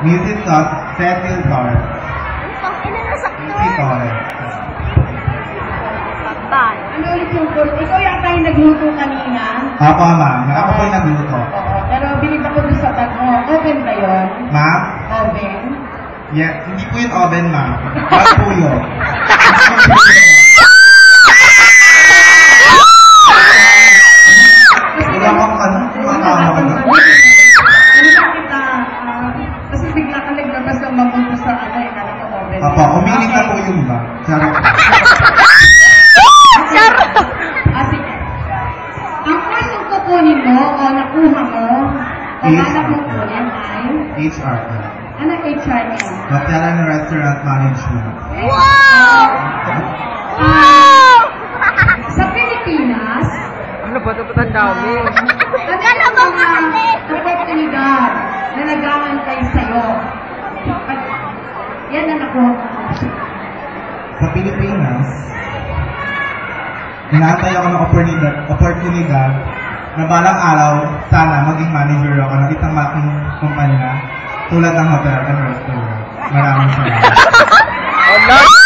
Music sauce, Cecil Torres. Cecil Torres. Ano ulit yung goal? Ikaw yata yung nagluto kanina? Ako, ma'am. Ako po yung nagluto. Oo. Pero bilib ako doon sa tag mo. Oven ba yun? Ma'am? Oven? Yeah, hindi po yung oven, ma'am. Bag po yun. Kasi bigla ka naglabas ng mabuto sa ano yung oven. Apo, umilit na po yung bag. Charot. Charot! Sige. Ang course yung kukunin mo o nakuha mo o hanap mo kunin ay? HR. Ano HRM? Hotel and Restaurant Management. Wow! Sa Pilipinas, ano ba ito? Ang dami. ano ang mga oportunidad na nag-aantay sa'yo? Yan na nakuha ko. Sa Pilipinas, inaantay ako ng oportunidad na balang araw, sana maging manager ako ng isang malaking kumpanya tulad ng hotel and restaurant. Maraming salamat.